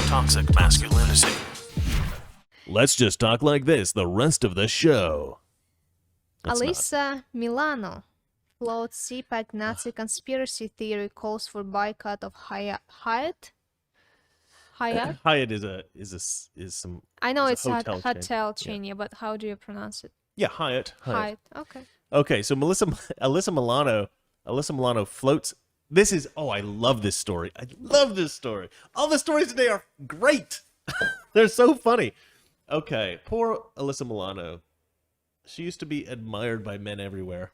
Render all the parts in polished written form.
toxic masculinity. Let's just talk like this the rest of the show. Alyssa, Milano floats CPAC Nazi conspiracy theory, calls for boycott of Hyatt. Hyatt? Hyatt is some. I know It's it's a a hotel hotel chain. chain, yeah, but how do you pronounce it? Yeah, Hyatt. Hyatt. Okay. Okay, so Alyssa Milano floats. This is I love this story. I love this story. All the stories today are great. They're so funny. Okay, poor Alyssa Milano. She used to be admired by men everywhere.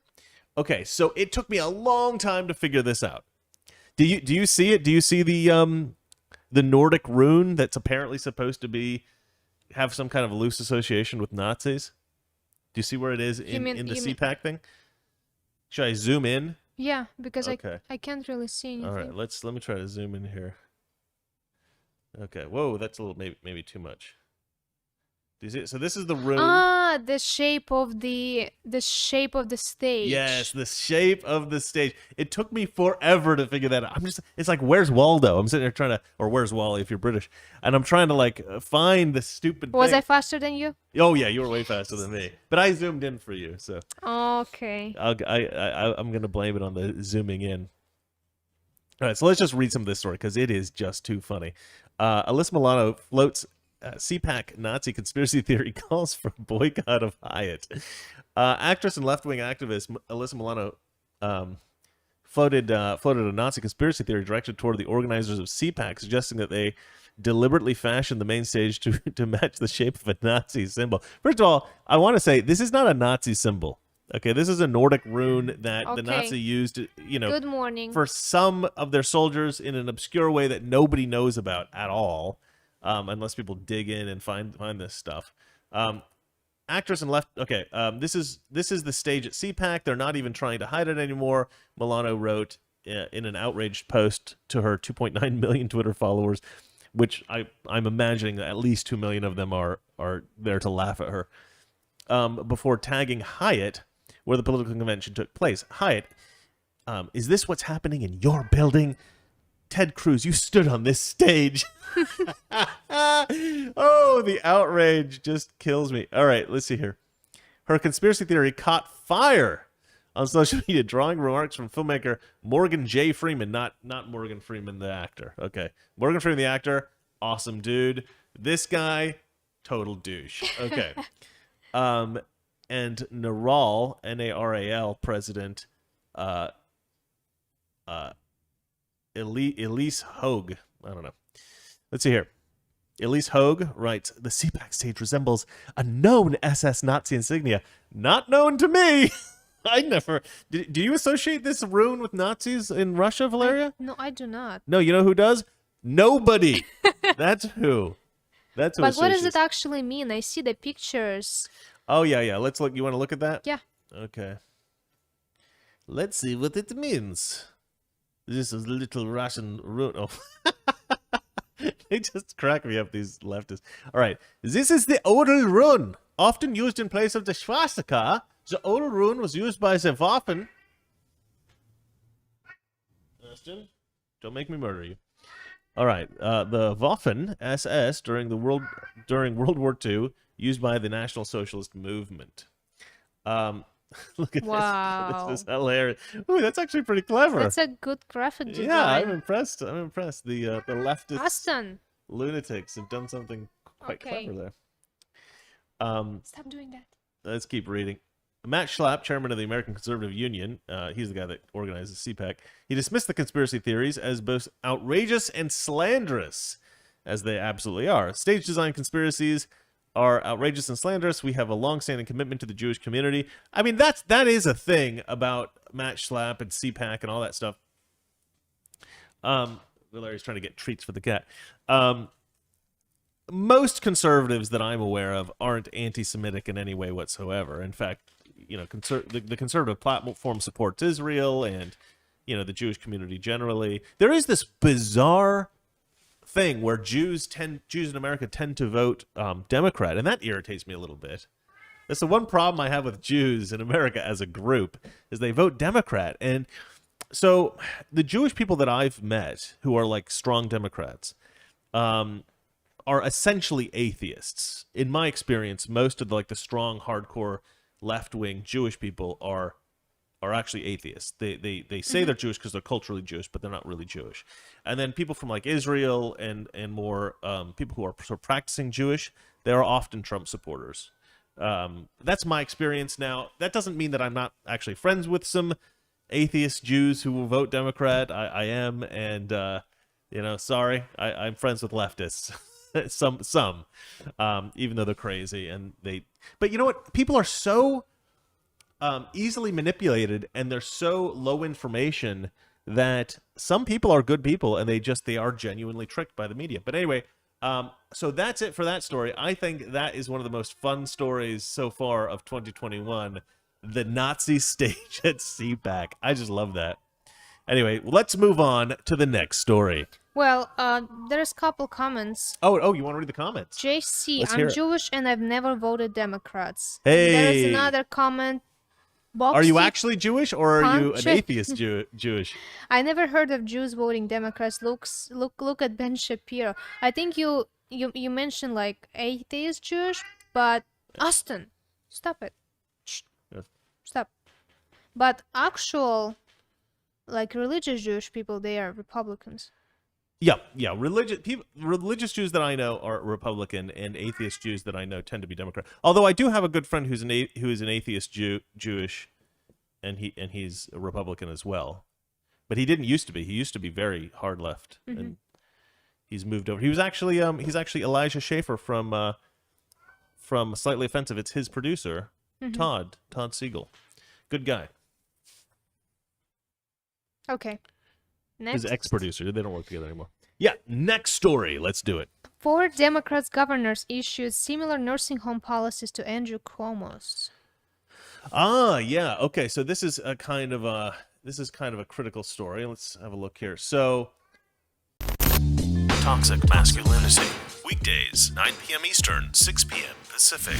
Okay, so it took me a long time to figure this out. Do you see it? Do you see the Nordic rune that's apparently supposed to have some kind of loose association with Nazis? Do you see where it is in the CPAC thing? Should I zoom in? Yeah, because Okay. I can't really see anything. All right, let me try to zoom in here. Okay, whoa, that's a little maybe too much. Do you see it? So this is the rune. Ah, the shape of the stage. Yes, the shape of the stage. It took me forever to figure that out. It's like, where's Waldo? I'm sitting there or where's Wally if you're British? And I'm trying to find the stupid Was thing. I faster than you? Oh yeah, you were way faster than me. But I zoomed in for you, so. Okay. I'm going to blame it on the zooming in. All right, so let's just read some of this story because it is just too funny. Alyssa Milano floats CPAC Nazi conspiracy theory, calls for boycott of Hyatt. Actress and left-wing activist Alyssa Milano floated a Nazi conspiracy theory directed toward the organizers of CPAC, suggesting that they deliberately fashioned the main stage to match the shape of a Nazi symbol. First of all, I want to say this is not a Nazi symbol. Okay, this is a Nordic rune that the Nazi used, Good morning. for some of their soldiers in an obscure way that nobody knows about at all, unless people dig in and find this stuff. Actress and left. Okay, this is the stage at CPAC. They're not even trying to hide it anymore. Milano wrote in an outraged post to her 2.9 million Twitter followers, which I'm imagining at least 2 million of them are there to laugh at her. Before tagging Hyatt, where the political convention took place. Hyatt, is this what's happening in your building? Ted Cruz, you stood on this stage. Oh, the outrage just kills me. All right, let's see here. Her conspiracy theory caught fire on social media, drawing remarks from filmmaker Morgan J. Freeman, not Morgan Freeman, the actor. Okay, Morgan Freeman, the actor, awesome dude. This guy, total douche. Okay. And Naral, Naral president, Elise Hogue. I don't know. Let's see here. Elise Hogue writes, the CPAC stage resembles a known SS Nazi insignia. Not known to me. I never. Do you associate this rune with Nazis in Russia, Valeria? No, I do not. No, you know who does? Nobody. That's who. That's who. But what does associates. it actually mean? I see the pictures. Oh, yeah. Let's look. You want to look at that? Yeah. Okay. Let's see what it means. This is little Russian rune. Oh. They just crack me up, these leftists. All right. This is the Odal rune, often used in place of the swastika. The Odal rune was used by the Waffen. Austin, don't make me murder you. All right. The Waffen SS during World War II, used by the National Socialist Movement. Look at Wow. this is hilarious. Ooh, that's actually pretty clever. That's a good graphic design. Yeah, I'm impressed. The leftist Austin. lunatics have done something quite Okay. clever there. Stop doing that. Let's keep reading. Matt Schlapp, chairman of the American Conservative Union, he's the guy that organizes CPAC, he dismissed the conspiracy theories as both outrageous and slanderous, as they absolutely are. Stage design conspiracies are outrageous and slanderous. We have a long-standing commitment to the Jewish community. I mean, that is a thing about Matt Schlapp and CPAC and all that stuff. Larry's trying to get treats for the cat. Most conservatives that I'm aware of aren't anti-Semitic in any way whatsoever. In fact, the conservative platform supports Israel and, the Jewish community generally. There is this bizarre thing where Jews in America tend to vote Democrat, and that irritates me a little bit. That's the one problem I have with Jews in America as a group, is they vote Democrat. And so the Jewish people that I've met who are like strong Democrats, are essentially atheists. In my experience, most of the strong, hardcore, left-wing Jewish people are actually atheists. They say they're Jewish because they're culturally Jewish, but they're not really Jewish. And then people from like Israel and more people who are sort of practicing Jewish, they are often Trump supporters. That's my experience. Now, that doesn't mean that I'm not actually friends with some atheist Jews who will vote Democrat. I am, and sorry, I'm friends with leftists. some, even though they're crazy but you know what? People are so easily manipulated, and they're so low information that some people are good people, and they are genuinely tricked by the media. But anyway, so that's it for that story. I think that is one of the most fun stories so far of 2021. The Nazi stage at CPAC. I just love that. Anyway, let's move on to the next story. Well, there's a couple comments. Oh, you want to read the comments? JC, Let's hear I'm it. Jewish and I've never voted Democrats. Hey. There's another comment. Are you Boxy actually Jewish, or are you an Punch. atheist Jewish? I never heard of Jews voting Democrats. Look at Ben Shapiro. I think you mentioned like atheist Jewish, but Austin, stop it. Shh. Yes. Stop. But actual, like religious Jewish people, they are Republicans. Yeah. Religious Jews that I know are Republican, and atheist Jews that I know tend to be Democrat. Although I do have a good friend who is an atheist Jewish, and he's a Republican as well. But he didn't used to be. He used to be very hard left, and he's moved over. He's actually Elijah Schaefer from Slightly Offensive. It's his producer, Todd Siegel. Good guy. Okay. Next. His ex-producer. They don't work together anymore. Yeah, next story. Let's do it. 4 Democrats governors issued similar nursing home policies to Andrew Cuomo's. Ah, yeah. Okay, so this is a kind of a critical story. Let's have a look here. So, Toxic Masculinity, weekdays, 9 p.m. Eastern, 6 p.m. Pacific.